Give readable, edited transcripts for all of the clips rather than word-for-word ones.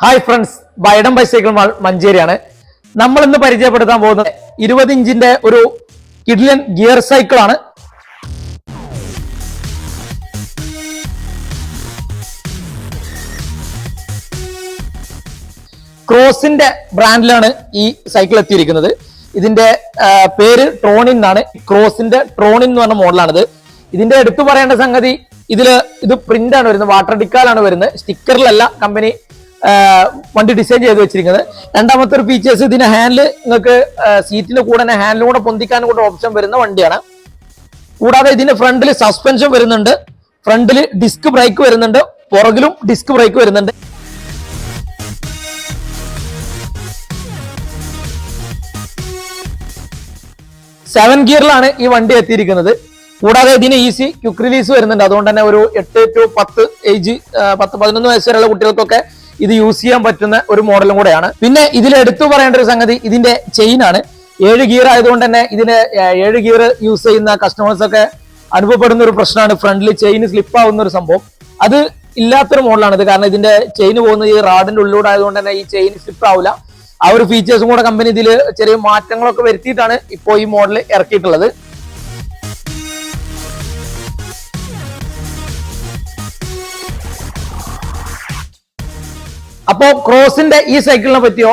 Hi friends, Biden bicycle mall മഞ്ചേരിയാണ്. നമ്മൾ ഇന്ന് പരിചയപ്പെടുത്താൻ പോകുന്നത് 20 ഇഞ്ചിന്റെ ഒരു കിഡ്ലൻ ഗിയർ സൈക്കിളാണ്. ക്രോസിന്റെ ബ്രാൻഡിലാണ് ഈ സൈക്കിൾ എത്തിയിരിക്കുന്നത്. ഇതിന്റെ പേര് ട്രോണിൻ എന്നാണ്. ക്രോസിന്റെ ട്രോണിൻ എന്ന് പറഞ്ഞ മോഡലാണിത്. ഇതിന്റെ എടുത്തു പറയേണ്ട സംഗതി, ഇത് പ്രിന്റ് ആണ് വരുന്നത്, വാട്ടർ ഡിക്കാലാണ് വരുന്നത്, സ്റ്റിക്കറിലല്ല കമ്പനി വണ്ടി ഡിസൈൻ ചെയ്ത് വെച്ചിരിക്കുന്നത്. രണ്ടാമത്തെ ഒരു ഫീച്ചേഴ്സ്, ഇതിന് ഹാൻഡിൽ നിങ്ങൾക്ക് സീറ്റിന് കൂടെ തന്നെ ഹാൻഡിലും കൂടെ പൊന്തിക്കാനും കൂടെ ഓപ്ഷൻ വരുന്ന വണ്ടിയാണ്. കൂടാതെ ഇതിന് ഫ്രണ്ടിൽ സസ്പെൻഷൻ വരുന്നുണ്ട്, ഫ്രണ്ടിൽ ഡിസ്ക് ബ്രേക്ക് വരുന്നുണ്ട്, പുറകിലും ഡിസ്ക് ബ്രേക്ക് വരുന്നുണ്ട്. സെവൻ ഗിയറിലാണ് ഈ വണ്ടി എത്തിയിരിക്കുന്നത്. കൂടാതെ ഇതിന് ഈസി ക്വിക്ക് റിലീസ് വരുന്നുണ്ട്. അതുകൊണ്ട് തന്നെ ഒരു 8 to 10 ഏജ് 10-11 വയസ്സ് വരെയുള്ള കുട്ടികൾക്കൊക്കെ ഇത് യൂസ് ചെയ്യാൻ പറ്റുന്ന ഒരു മോഡലും കൂടെയാണ്. പിന്നെ ഇതിൽ എടുത്തു പറയേണ്ട ഒരു സംഗതി, ഇതിന്റെ ചെയിൻ ആണ്. 7 ഗിയർ ആയതുകൊണ്ട് തന്നെ ഇതിന് 7 ഗിയർ യൂസ് ചെയ്യുന്ന കസ്റ്റമേഴ്സ് ഒക്കെ അനുഭവപ്പെടുന്ന ഒരു പ്രശ്നമാണ് ഫ്രണ്ടിൽ ചെയിൻ സ്ലിപ്പ് ആവുന്ന ഒരു സംഭവം. അത് ഇല്ലാത്തൊരു മോഡലാണിത്. കാരണം ഇതിന്റെ ചെയിൻ പോകുന്നത് ഈ റാഡിന്റെ ഉള്ളിലൂടെ ആയതുകൊണ്ട് തന്നെ ഈ ചെയിൻ സ്ലിപ്പ് ആവില്ല. ആ ഒരു ഫീച്ചേഴ്സും കൂടെ കമ്പനി ഇതിൽ ചെറിയ മാറ്റങ്ങളൊക്കെ വരുത്തിയിട്ടാണ് ഇപ്പോൾ ഈ മോഡൽ ഇറക്കിയിട്ടുള്ളത്. അപ്പോ ക്രോസിന്റെ ഈ സൈക്കിളിനെ പറ്റിയോ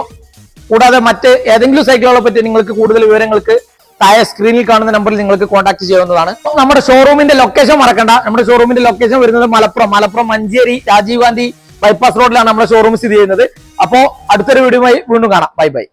കൂടാതെ മറ്റ് ഏതെങ്കിലും സൈക്കിളുകളെ പറ്റി നിങ്ങൾക്ക് കൂടുതൽ വിവരങ്ങൾക്ക് താഴെ സ്ക്രീനിൽ കാണുന്ന നമ്പറിൽ നിങ്ങൾക്ക് കോൺടാക്ട് ചെയ്യാവുന്നതാണ്. നമ്മുടെ ഷോറൂമിന്റെ ലൊക്കേഷൻ മറക്കണ്ട. നമ്മുടെ ഷോറൂമിന്റെ ലൊക്കേഷൻ വരുന്നത് മലപ്പുറം മഞ്ചേരി രാജീവ് ഗാന്ധി ബൈപ്പാസ് റോഡിലാണ് നമ്മുടെ ഷോറൂം സ്ഥിതി ചെയ്യുന്നത്. അപ്പോ അടുത്തൊരു വീഡിയോയുമായി വീണ്ടും കാണാം. Bye bye.